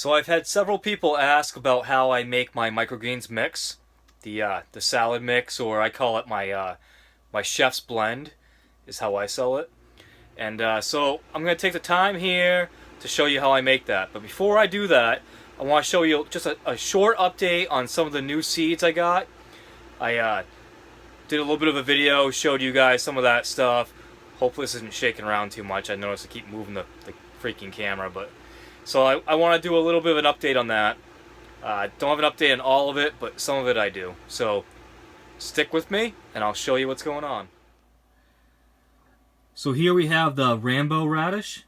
So I've had several people ask about how I make my microgreens mix, the salad mix, or I call it my chef's blend, is how I sell it. And so I'm gonna take the time here to show you how I make that. But before I do that, I want to show you just a short update on some of the new seeds I got. I did a little bit of a video, showed you guys some of that stuff. Hopefully this isn't shaking around too much. I noticed I keep moving the freaking camera, but so I want to do a little bit of an update on that. Don't have an update on all of it, but some of it I do. So stick with me, and I'll show you what's going on. So here we have the Rambo radish,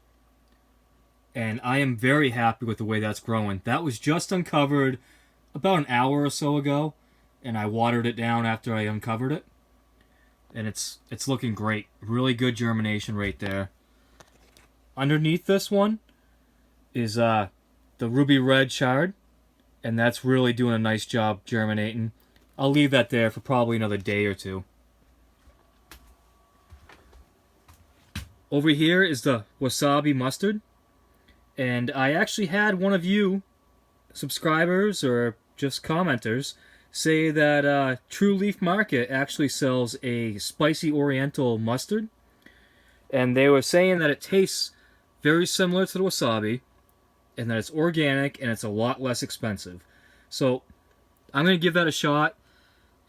and I am very happy with the way that's growing. That was just uncovered about an hour or so ago, and I watered it down after I uncovered it. And it's looking great. Really good germination rate there. Underneath this one is the ruby red chard, and that's really doing a nice job germinating. I'll leave that there for probably another day or two. Over here is the wasabi mustard, and I actually had one of you subscribers or just commenters say that True Leaf Market actually sells a spicy oriental mustard, and they were saying that it tastes very similar to the wasabi, and that it's organic and it's a lot less expensive. So I'm going to give that a shot,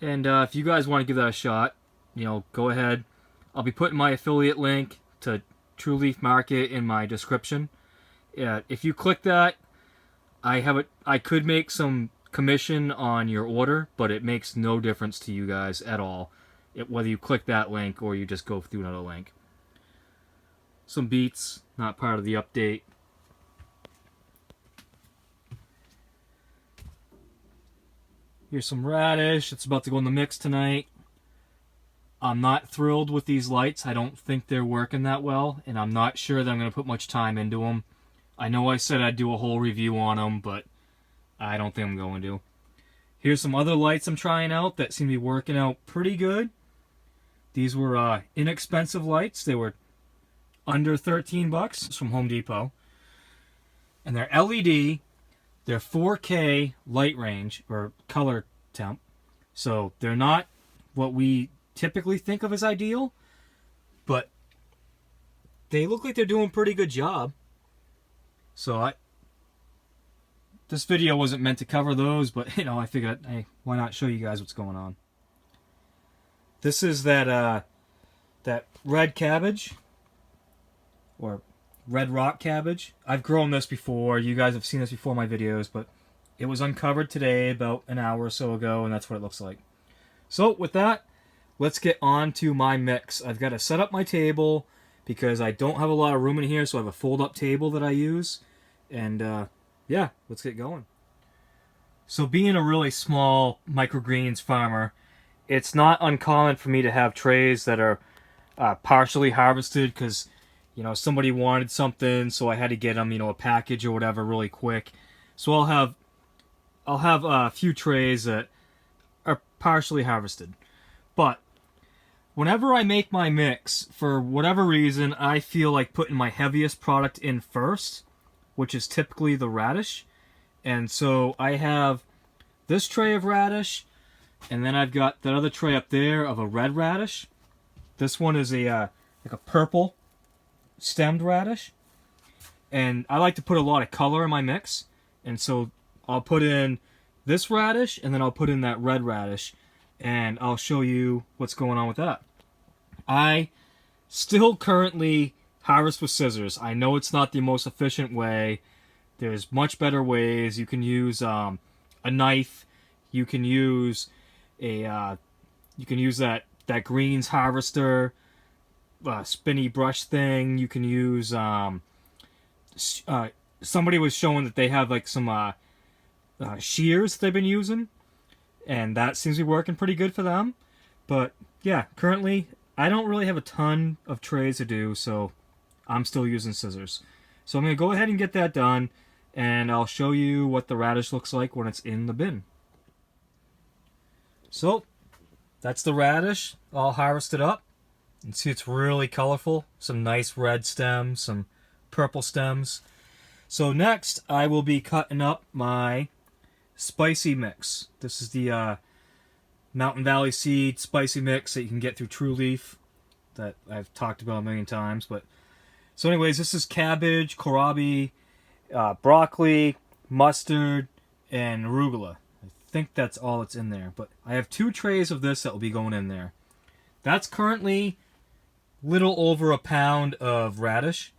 and if you guys want to give that a shot, go ahead. I'll be putting my affiliate link to True Leaf Market in my description. Yeah, if you click that, I could make some commission on your order, but it makes no difference to you guys at all, whether you click that link or you just go through another link. Some beets, not part of the update. Here's some radish. It's about to go in the mix tonight. I'm not thrilled with these lights. I don't think they're working that well, and I'm not sure that I'm going to put much time into them. I know I said I'd do a whole review on them, but I don't think I'm going to. Here's some other lights I'm trying out that seem to be working out pretty good. These were inexpensive lights. They were under 13 bucks from Home Depot. And they're LED. They're 4K light range, or color temp. So they're not what we typically think of as ideal, but they look like they're doing a pretty good job. So this video wasn't meant to cover those, but I figured, hey, why not show you guys what's going on. This is that red cabbage, or red rock cabbage. I've grown this before. You guys have seen this before in my videos, but it was uncovered today about an hour or so ago, and that's what it looks like. So with that, let's get on to my mix. I've got to set up my table because I don't have a lot of room in here, so I have a fold-up table that I use. And yeah, let's get going. So being a really small microgreens farmer, it's not uncommon for me to have trays that are partially harvested because, somebody wanted something, so I had to get them, a package or whatever really quick. So I'll have a few trays that are partially harvested. But whenever I make my mix, for whatever reason, I feel like putting my heaviest product in first, which is typically the radish. And so I have this tray of radish, and then I've got that other tray up there of a red radish. This one is like a purple stemmed radish. And I like to put a lot of color in my mix. And so I'll put in this radish, and then I'll put in that red radish. And I'll show you what's going on with that. I still currently harvest with scissors. I know it's not the most efficient way. There's much better ways. You can use a knife. You can use that greens harvester, spinny brush thing. You can use somebody was showing that they have like some shears they've been using, and that seems to be working pretty good for them. But yeah, currently I don't really have a ton of trays to do, so I'm still using scissors. So I'm going to go ahead and get that done, and I'll show you what the radish looks like when it's in the bin. So that's the radish all harvested up. You can see it's really colorful. Some nice red stems, some purple stems. So next, I will be cutting up my spicy mix. This is the Mountain Valley Seed spicy mix that you can get through True Leaf that I've talked about a million times. But so anyways, this is cabbage, kohlrabi, broccoli, mustard, and arugula. I think that's all that's in there. But I have 2 trays of this that will be going in there. That's currently little over a pound of radish.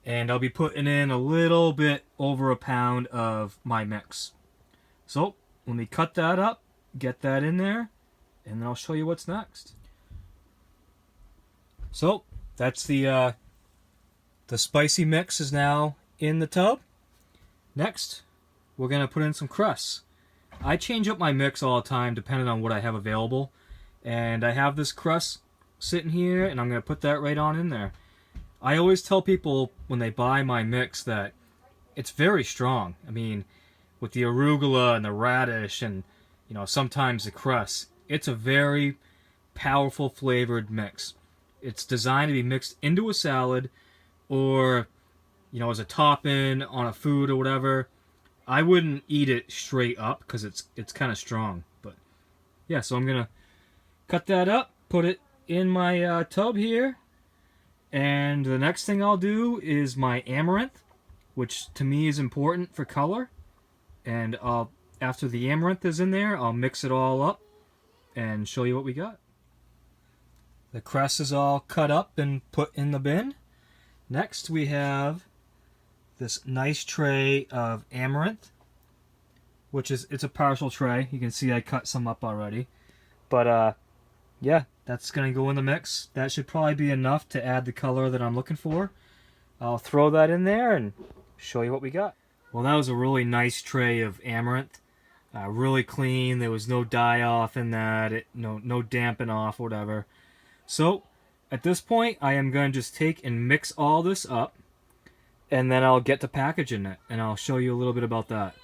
And I'll be putting in a little bit over a pound of my mix. So let me cut that up, get that in there, and then I'll show you what's next. So that's the spicy mix is now in the tub. Next, we're gonna put in some crusts. I change up my mix all the time depending on what I have available, and I have this crust sitting here, and I'm gonna put that right on in there. I always tell people when they buy my mix that it's very strong. I mean, with the arugula and the radish and, you know, sometimes the crust, it's a very powerful flavored mix. It's designed to be mixed into a salad or, you know, as a topping on a food or whatever. I wouldn't eat it straight up because it's kind of strong. But yeah, so I'm gonna cut that up, put it in my tub here. And the next thing I'll do is my amaranth, which to me is important for color. And after the amaranth is in there, I'll mix it all up and show you what we got. The crust is all cut up and put in the bin. Next we have this nice tray of amaranth, which is, it's a partial tray. You can see I cut some up already. But yeah, that's going to go in the mix. That should probably be enough to add the color that I'm looking for. I'll throw that in there and show you what we got. Well, that was a really nice tray of amaranth. Really clean. There was no dye off in that. No dampen off, whatever. So, at this point, I am going to just take and mix all this up. And then I'll get to packaging it. And I'll show you a little bit about that.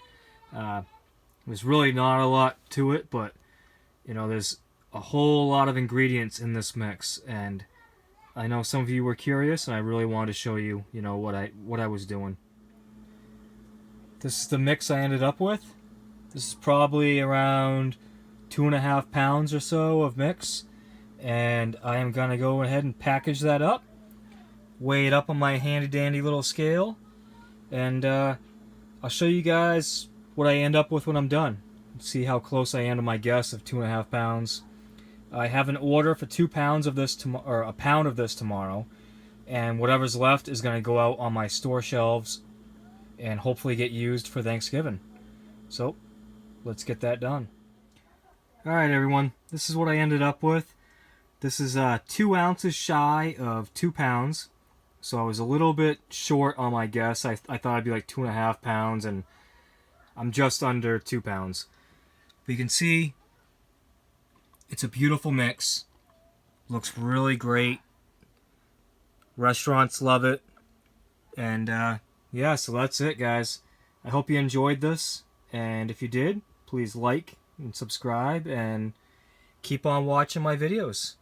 There's really not a lot to it, but, you know, there's a whole lot of ingredients in this mix, and I know some of you were curious, and I really wanted to show you, you know, what I was doing. This is the mix I ended up with. This is probably around 2.5 pounds or so of mix, and I am gonna go ahead and package that up, weigh it up on my handy dandy little scale, and I'll show you guys what I end up with when I'm done. See how close I am to my guess of 2.5 pounds. I have an order for 2 pounds of this or a pound of this tomorrow, and whatever's left is going to go out on my store shelves and hopefully get used for Thanksgiving. So let's get that done. Alright everyone, this is what I ended up with. This is 2 ounces shy of 2 pounds, so I was a little bit short on my guess. I thought I'd be like 2.5 pounds, and I'm just under 2 pounds. But you can see it's a beautiful mix. Looks really great. Restaurants love it. And yeah, so that's it, guys. I hope you enjoyed this. And if you did, please like and subscribe and keep on watching my videos.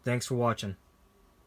Thanks for watching.